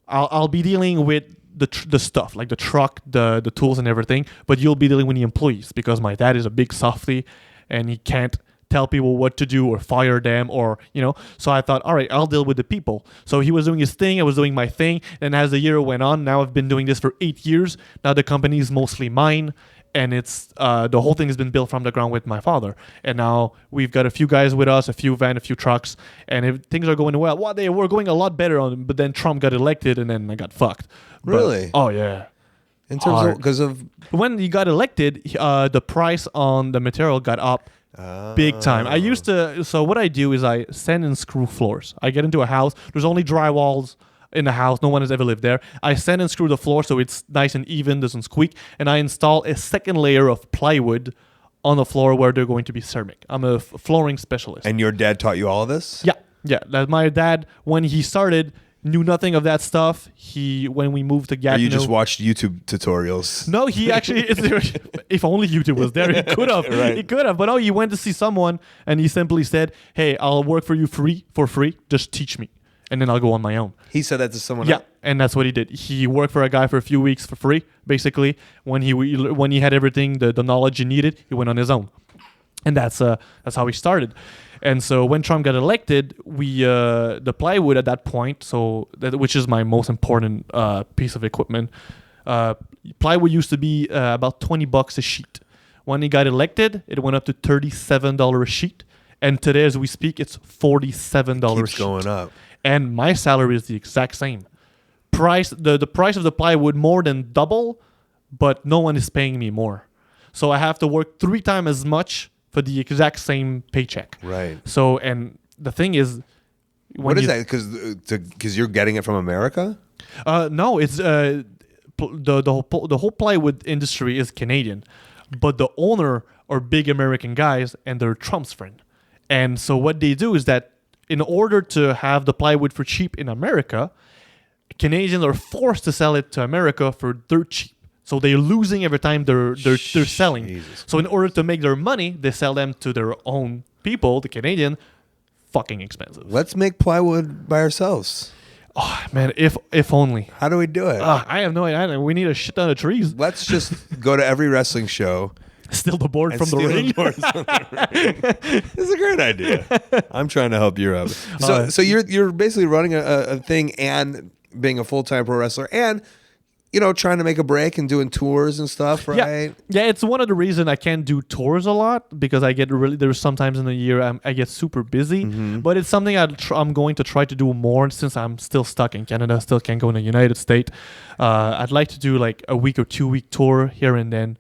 I'll be dealing with the stuff, like the truck, the tools and everything, but you'll be dealing with the employees because my dad is a big softy and he can't tell people what to do or fire them or, So I thought, all right, I'll deal with the people. So he was doing his thing. I was doing my thing. And as the year went on, now I've been doing this for 8 years. Now the company is mostly mine. And it's the whole thing has been built from the ground with my father. And now we've got a few guys with us, a few vans, a few trucks. And if things are going well, they were going a lot better but then Trump got elected and then I got fucked. Really? Oh, yeah. In terms of, because of... When he got elected, the price on the material got up big time. I used to, so what I do is I sand and screw floors. I get into a house, there's only drywalls in the house, no one has ever lived there. I sand and screw the floor so it's nice and even, doesn't squeak, and I install a second layer of plywood on the floor where they're going to be ceramic. I'm a flooring specialist. And your dad taught you all of this? Yeah. That my dad, when he started, knew nothing of that stuff. When we moved to Gatineau, Or you just watched YouTube tutorials? No, he actually. If only YouTube was there, he could have. Right. He could have. But no, he went to see someone, and he simply said, "Hey, I'll work for you for free. Just teach me, and then I'll go on my own." He said that to someone Yeah, else? and that's what he did. He worked for a guy for a few weeks for free, basically. When he had everything, the knowledge he needed, he went on his own, and that's how he started. And so when Trump got elected, the plywood at that point, which is my most important piece of equipment, plywood used to be about $20 a sheet. When he got elected, it went up to $37 a sheet, and today, as we speak, it's $47 a Keeps sheet. going up. And my salary is the exact same. The price of the plywood more than double, but no one is paying me more. So I have to work 3 times as much for the exact same paycheck. Right. So, and the thing is, What is that? Because you're getting it from America? No, it's the whole plywood industry is Canadian, but the owner are big American guys, and they're Trump's friend. And so what they do is that in order to have the plywood for cheap in America, Canadians are forced to sell it to America for dirt cheap. So they're losing every time they're selling. Jesus So in order to make their money, they sell them to their own people, the Canadian. Fucking expensive. Let's make plywood by ourselves. Oh man, if only. How do we do it? I have no idea. We need a shit ton of trees. Let's just go to every wrestling show Steal the board and from the steal ring. boards from the ring. It's a great idea. I'm trying to help you out. So you're basically running a thing and being a full-time pro wrestler and trying to make a break and doing tours and stuff, right? Yeah, it's one of the reasons I can't do tours a lot because I get there's sometimes in the year I get super busy, but it's something I'm going to try to do more since I'm still stuck in Canada, still can't go in the United States. I'd like to do like a week or 2-week tour here and then.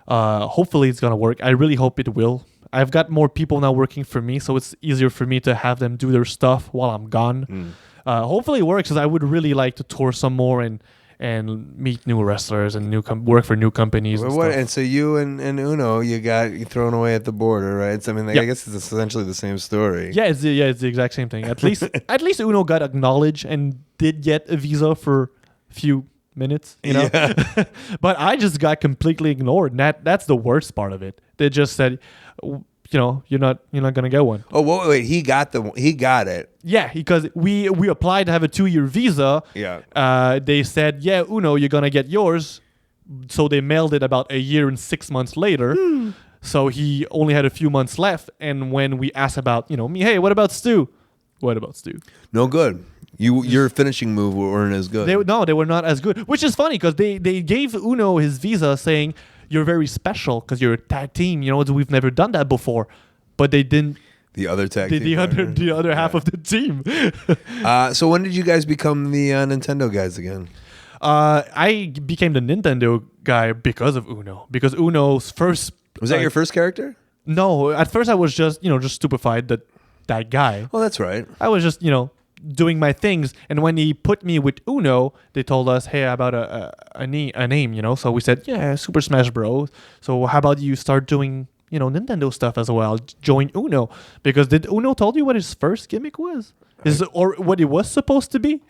Hopefully it's going to work. I really hope it will. I've got more people now working for me, so it's easier for me to have them do their stuff while I'm gone. Hopefully it works because I would really like to tour some more and meet new wrestlers and work for new companies. And stuff. And so you and Uno, you thrown away at the border, right? So, I mean, I guess it's essentially the same story. Yeah, it's the exact same thing. At least Uno got acknowledged and did get a visa for a few minutes, Yeah. But I just got completely ignored. And that's the worst part of it. They just said, you're not gonna get one. Oh, wait, he got it. Yeah, because we applied to have a 2-year visa. Yeah. They said, yeah, Uno, you're gonna get yours. So they mailed it about a year and 6 months later. So he only had a few months left. And when we asked about, me, hey, what about Stu? What about Stu? No good. Your finishing move weren't as good. They were not as good. Which is funny because they gave Uno his visa saying you're very special because you're a tag team. We've never done that before, but they didn't. The other tag team. The other half of the team. So when did you guys become the Nintendo guys again? I became the Nintendo guy because of Uno. Because Uno's first Was that your first character? No, at first I was just stupefied that guy. Oh, that's right. I was just doing my things, and when he put me with Uno, they told us, hey, about a name, so we said, yeah, Super Smash Bros. So how about you start doing Nintendo stuff as well, join Uno, because did Uno told you what his first gimmick was? Or what it was supposed to be?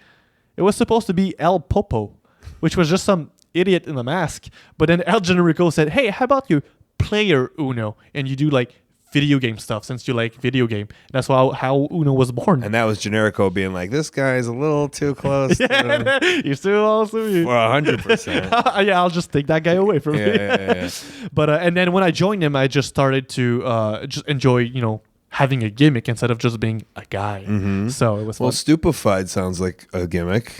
It was supposed to be El Popo, which was just some idiot in a mask, but then El Generico said, hey, how about you player Uno, and you do like video game stuff since you like video game. That's how Uno was born. And that was Generico being like, this guy's a little too close. You're still also me. For 100%. Yeah, I'll just take that guy away from me. Yeah. But and then when I joined him, I just started to just enjoy, having a gimmick instead of just being a guy. So it was Well, fun. stupefied sounds like a gimmick.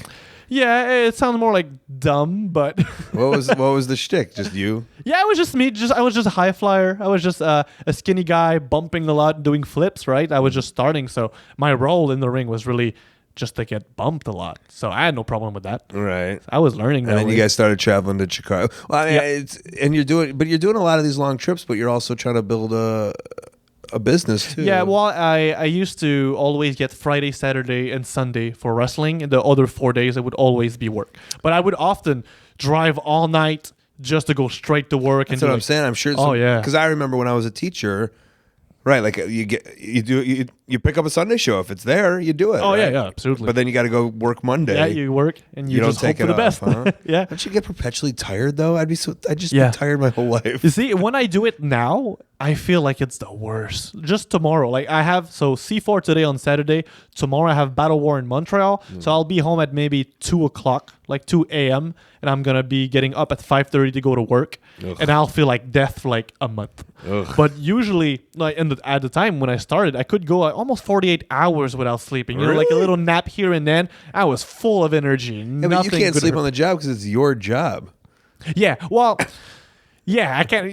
Yeah, it sounds more like dumb, but What was the shtick? Just you? yeah, it was just me. I was just a high flyer. I was just a skinny guy bumping a lot, doing flips. Right, I was just starting, so my role in the ring was really just to get bumped a lot. So I had no problem with that. Right. I was learning. And then that you way. guys started traveling to Chicago. Well, I mean, Yeah. you're doing a lot of these long trips, but you're also trying to build a business too. Yeah, well, I used to always get Friday, Saturday, and Sunday for wrestling, and the other 4 days it would always be work. But I would often drive all night just to go straight to work. That's and what I'm saying. I'm sure. Oh, yeah. Because I remember when I was a teacher, right? Like you pick up a Sunday show if it's there, you do it. Oh right? yeah, absolutely. But then you got to go work Monday. yeah, you work and you don't just hope take for it the off, best. huh? Yeah. Don't you get perpetually tired though? I'd just Yeah. be tired my whole life. You see, when I do it now, I feel like it's the worst. Just tomorrow, like I have C4 today on Saturday. Tomorrow I have Battle War in Montreal, so I'll be home at maybe 2:00, like 2 a.m., and I'm gonna be getting up at 5:30 to go to work, and I'll feel like death for like a month. But usually, like at the time when I started, I could go like almost 48 hours without sleeping. Like a Really? little nap here and then. I was full of energy. Yeah, but you can't sleep on the job because it's your job. Yeah, well, yeah, I can't.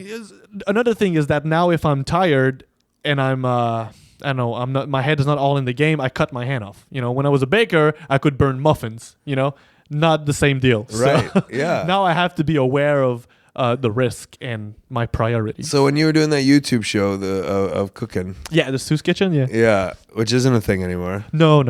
Another thing is that now if I'm tired and I'm, I don't know, I'm not. My head is not all in the game. I cut my hand off. When I was a baker, I could burn muffins. Not the same deal. Right, So yeah. Now I have to be aware of the risk and my priorities. So when you were doing that YouTube show of cooking, Yeah, the Stu's Kitchen. Yeah. yeah, which isn't a thing anymore. No.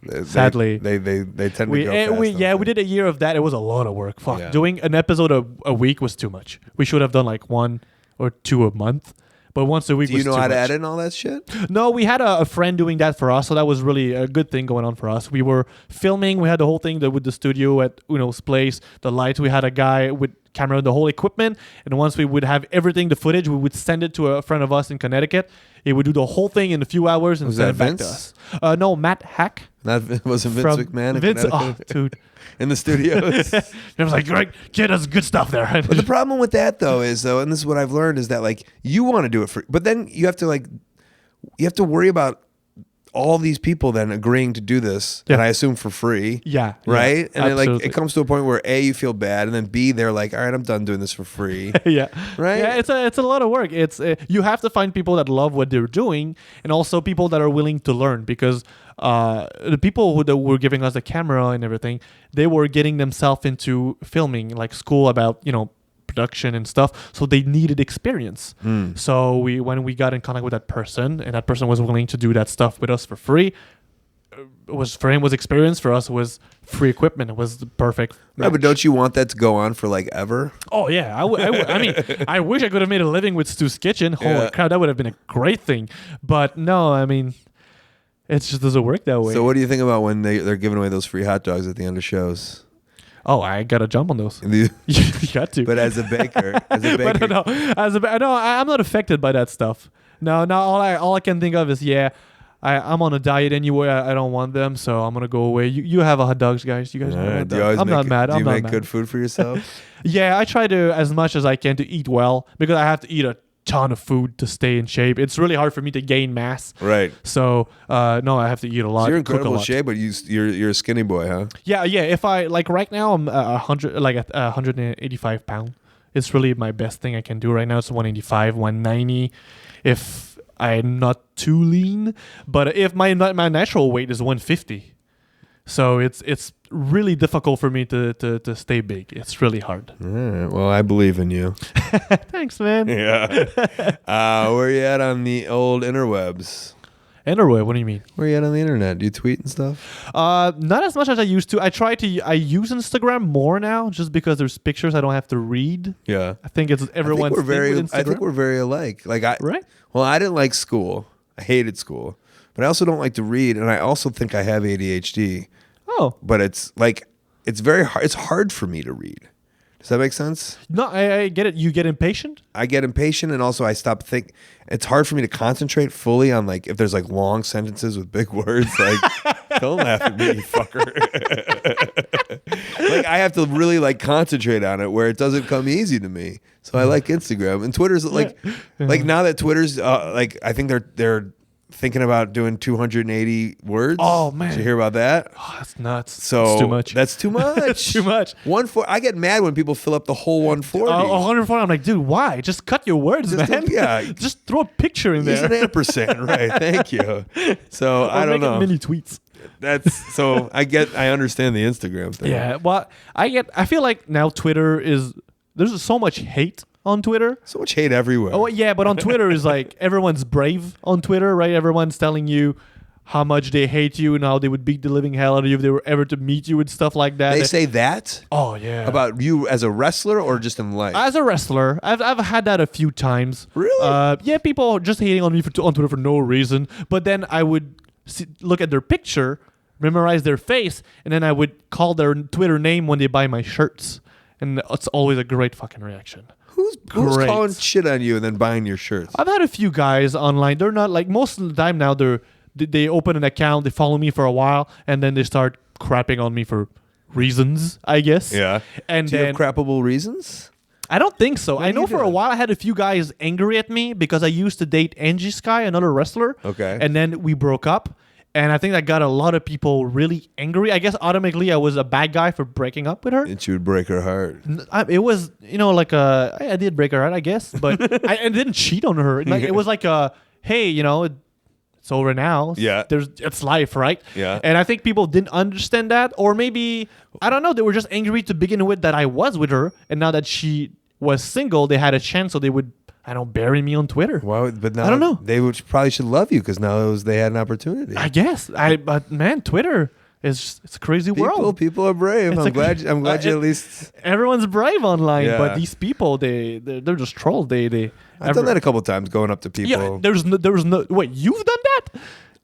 They- Sadly. they tend to We, go eh, fast. we don't yeah they? we did a year of that. It was a lot of work. Fuck, Yeah. doing an episode a week was too much. We should have done like 1 or 2 a month, but once a week. Do you was know too how to much. edit and all that shit? No, we had a friend doing that for us, so that was really a good thing going on for us. We were filming. We had the whole thing with the studio at Uno's place, the lights. We had a guy with camera, the whole equipment, and once we would have everything, the footage, we would send it to a friend of us in Connecticut. He would do the whole thing in a few hours and Was send that it back to Vince? us. No, Matt Hack. That wasn't Vince From McMahon in Vince, Connecticut? dude. In the studios. I was like, great, kid, that's good stuff there. But the problem with that though is and this is what I've learned is that like you want to do it for, but then you have to worry about all these people then agreeing to do this, Yeah. and I assume for free. Yeah, Right. yeah, And then, like absolutely. it comes to a point where A, you feel bad, and then B, they're like, all right, I'm done doing this for free. Yeah, Right? Yeah, it's a lot of work. It's you have to find people that love what they're doing, and also people that are willing to learn. Because the people that were giving us the camera and everything, they were getting themselves into filming, like school about production and stuff. So they needed experience. So when we got in contact with that person, and that person was willing to do that stuff with us for free. For him was experience, for us was free equipment. It was the perfect No, but match. don't you want that to go on for like ever? Oh yeah, I mean, I wish I could have made a living with Stu's Kitchen. Holy Yeah. crap, that would have been a great thing. But no, I mean, it just doesn't work that way. So what do you think about when they're giving away those free hot dogs at the end of shows? Oh, I gotta jump on those. And the- You got to. but as a baker, But no, I'm not affected by that stuff. No, all I can think of is I'm on a diet anyway. I don't want them, so I'm gonna go away. You have a hot dogs, guys. You guys have a hot do you dog. always I'm not make- mad. Do I'm you not make mad. good food for yourself? Yeah, I try to as much as I can to eat well because I have to eat a ton of food to stay in shape. It's really hard for me to gain mass. Right. So no, I have to eat a lot. So you're in cook a incredible lot. shape, but you're a skinny boy, huh? Yeah. If I like right now, I'm 185 pound. It's really my best thing I can do right now. It's 185, 190. If I'm not too lean, but if my natural weight is 150, so it's really difficult for me to stay big. It's really hard. All right. Well, I believe in you. Thanks, man. Yeah. Where you at on the old interwebs? Anyway, what do you mean? Where you at on the internet? Do you tweet and stuff? Not as much as I used to. I use Instagram more now, just because there's pictures I don't have to read. Yeah. I think it's everyone's thing with Instagram. I think we're very alike. Like Right? Well, I didn't like school. I hated school, but I also don't like to read, and I also think I have ADHD. Oh But it's like it's very hard. It's hard for me to read. Does that make sense? no, I get it. You get impatient. I get impatient, and also I stop think. It's hard for me to concentrate fully on like if there's like long sentences with big words. Like, don't laugh at me, you fucker. Like I have to really like concentrate on it, where it doesn't come easy to me. So I like Instagram and Twitter's like now that Twitter's like I think they're thinking about doing 280 words. Oh, man. Did you hear about that? Oh, that's nuts. So It's too much. That's too much. That's too much. I get mad when people fill up the whole 140. 140. I'm like, dude, why? Just cut your words, Just man. yeah. Just throw a picture in Use there. an ampersand, right? Thank you. So I Or don't make it know. mini tweets. That's so I understand the Instagram thing. Yeah. Well, I feel like now there's so much hate on Twitter. So much hate everywhere. Oh yeah, but on Twitter is like everyone's brave on Twitter, right? Everyone's telling you how much they hate you and how they would beat the living hell out of you if they were ever to meet you and stuff like that. They say that oh yeah, about you as a wrestler or just in life? as a wrestler, I've had that a few times. Really? Yeah, people just hating on me on Twitter for no reason. But then I would look at their picture, memorize their face, and then I would call their Twitter name when they buy my shirts, and it's always a great fucking reaction. Who's Great. calling shit on you and then buying your shirts? I've had a few guys online. They're not like most of the time now. They open an account, they follow me for a while, and then they start crapping on me for reasons, I guess. Yeah. And Do you then have crappable reasons? I don't think so. What I do know you for a do? while I had a few guys angry at me because I used to date Angie Sky, another wrestler. Okay. And then we broke up. And I think that got a lot of people really angry. I guess automatically I was a bad guy for breaking up with her. And she would break her heart. It was, like I did break her heart, I guess, but I didn't cheat on her. Like it was like hey, it's over now. Yeah. It's life, right? Yeah. And I think people didn't understand that, or maybe I don't know. They were just angry to begin with that I was with her, and now that she was single, they had a chance, so they would, I don't know, bury me on Twitter. But now I don't know. They probably should love you because now they had an opportunity. I guess. But man, Twitter it's a crazy world. People are brave. I'm glad you at least. Everyone's brave online, Yeah. but these people they're just trolls. I've done that a couple of times, going up to people. Yeah, there was no. Wait, you've done that?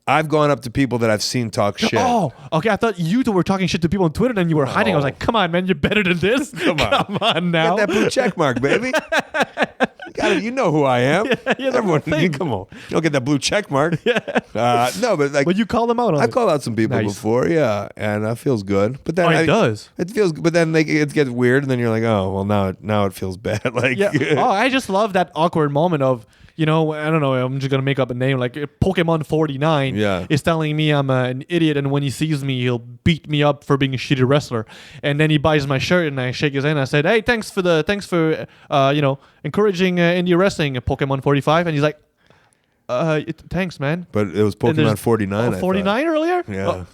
I've gone up to people that I've seen talk shit. Oh, okay. I thought you two were talking shit to people on Twitter, and you were hiding. I was like, "Come on, man, you're better than this. Come on now." Get that blue check mark, baby. You know who I am. Everyone, come on. You'll get that blue check mark. No, but like, But you call them out on I've it. called out some people before, yeah, and that feels good. But then it does. It feels, but then it gets weird, and then you're like, oh, well, now it feels bad. Like, Yeah. Oh, I just love that awkward moment of, I don't know, I'm just going to make up a name. Like Pokemon 49 is telling me I'm an idiot, and when he sees me, he'll beat me up for being a shitty wrestler. And then he buys my shirt, and I shake his hand. And I said, hey, thanks for encouraging indie wrestling, Pokemon 45. And he's like, thanks, man. But it was Pokemon 49. 49 earlier? Yeah. Oh.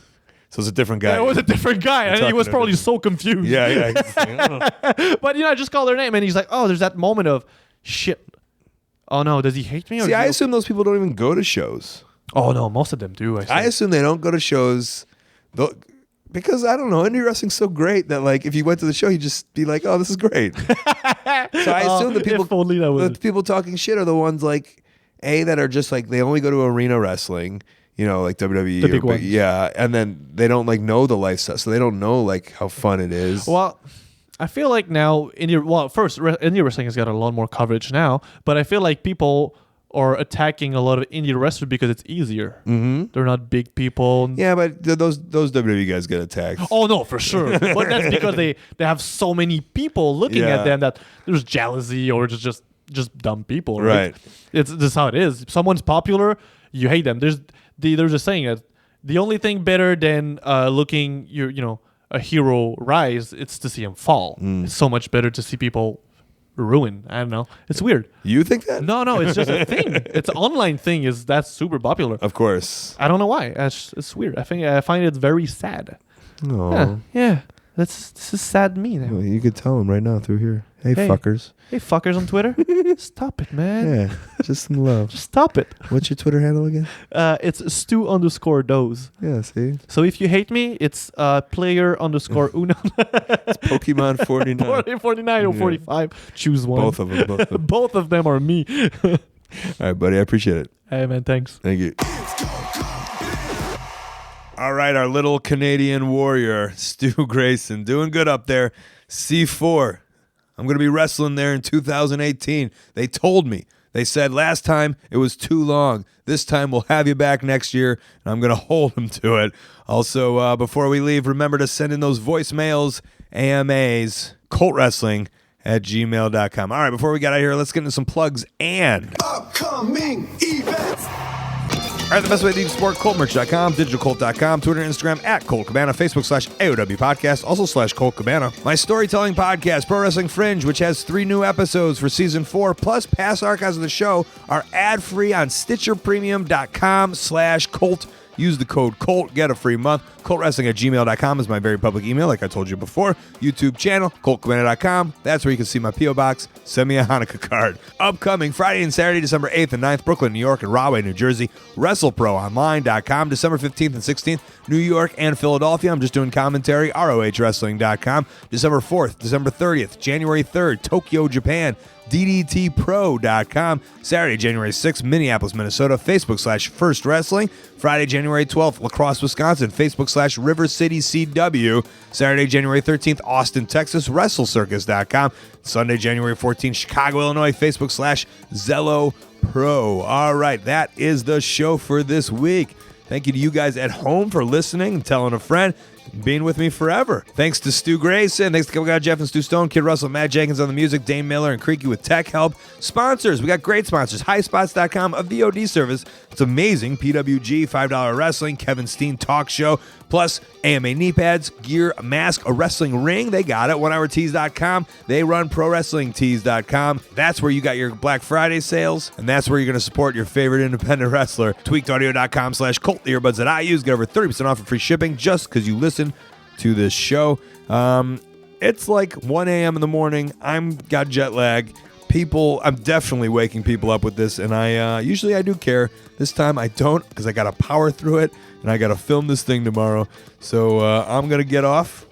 So it's a different guy. Yeah, it was a different guy, and he was probably so confused. Yeah. But, I just called their name, and he's like, oh, there's that moment of, shit. Oh, no, does he hate me? Or See, I assume those people don't even go to shows. Oh, no, most of them do. I assume they don't go to shows because, I don't know, indie wrestling's so great that, like, if you went to the show, you'd just be like, oh, this is great. So I assume the people talking shit are the ones, like, that are just, like, they only go to arena wrestling, like WWE. The big ones. Yeah, and then they don't, like, know the lifestyle, so they don't know, like, how fun it is. Well, I feel like now, indie wrestling has got a lot more coverage now, but I feel like people are attacking a lot of indie wrestlers because it's easier. Mm-hmm. They're not big people. Yeah, but those WWE guys get attacked. Oh, no, for sure. But that's because they have so many people looking at them that there's jealousy or just dumb people. Right? It's just how it is. If someone's popular, you hate them. There's a saying that the only thing better than looking a hero rise, it's to see him fall. It's so much better to see people ruin. I don't know. It's weird. You think that? No, it's just a thing. It's an online thing. That's super popular. Of course. I don't know why. It's weird. I find it very sad. Oh. Yeah. This is sad me. Well, you could tell them right now through here. Hey, fuckers. Hey, fuckers on Twitter. Stop it, man. Yeah, just some love. Just stop it. What's your Twitter handle again? It's Stu_Doze. Yeah, see? So if you hate me, it's player_Uno. It's Pokemon 49. 49 or 45. Choose one. Both of them. Both of them are me. All right, buddy. I appreciate it. Hey, man. Thanks. Thank you. All right, our little Canadian warrior, Stu Grayson, doing good up there. C4. I'm going to be wrestling there in 2018. They told me. They said last time it was too long. This time we'll have you back next year, and I'm going to hold them to it. Also, before we leave, remember to send in those voicemails, AMAs, ColtWrestling@gmail.com. All right, before we get out of here, let's get into some plugs and upcoming events. All right, the best way to support ColtMerch.com, DigitalColt.com, Twitter and Instagram @Colt Cabana, Facebook /AOW Podcast, also /Colt Cabana. My storytelling podcast, Pro Wrestling Fringe, which has 3 new episodes for season 4, plus past archives of the show, are ad-free on StitcherPremium.com/Colt. Use the code COLT, get a free month. ColtWrestling@gmail.com is my very public email, like I told you before. YouTube channel, ColtCabana.com. That's where you can see my P.O. Box. Send me a Hanukkah card. Upcoming Friday and Saturday, December 8th and 9th, Brooklyn, New York, and Rahway, New Jersey. WrestleProOnline.com. December 15th and 16th, New York and Philadelphia. I'm just doing commentary. ROHWrestling.com. December 4th, December 30th, January 3rd, Tokyo, Japan. DDTPro.com. Saturday, January 6th, Minneapolis, Minnesota. Facebook /First Wrestling. Friday, January 12th, La Crosse, Wisconsin. Facebook /River City CW. Saturday, January 13th, Austin, Texas. WrestleCircus.com. Sunday, January 14th, Chicago, Illinois. Facebook /Zello Pro. All right, that is the show for this week. Thank you to you guys at home for listening and telling a friend. Being with me forever. Thanks to Stu Grayson. Thanks to guy Jeff and Stu Stone, Kid Russell, Matt Jenkins on the music, Dane Miller, and Creaky with tech help. Sponsors. We got great sponsors. HighSpots.com, a VOD service. It's amazing. PWG, $5 Wrestling, Kevin Steen Talk Show, plus AMA knee pads, gear, a mask, a wrestling ring. They got it. OneHourTees.com. They run ProWrestlingTees.com. That's where you got your Black Friday sales, and that's where you're going to support your favorite independent wrestler. TweakedAudio.com/Colt. The earbuds that I use get over 30% off and free shipping just because you listen to this show. It's like 1 a.m. in the morning. I'm got jet lag. I'm definitely waking people up with this, and I usually I do care. This time I don't, because I got to power through it, and I got to film this thing tomorrow. So I'm going to get off.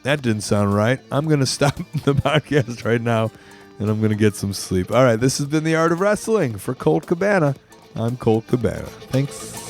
That didn't sound right. I'm going to stop the podcast right now, and I'm going to get some sleep. All right, this has been The Art of Wrestling. For Colt Cabana, I'm Colt Cabana. Thanks.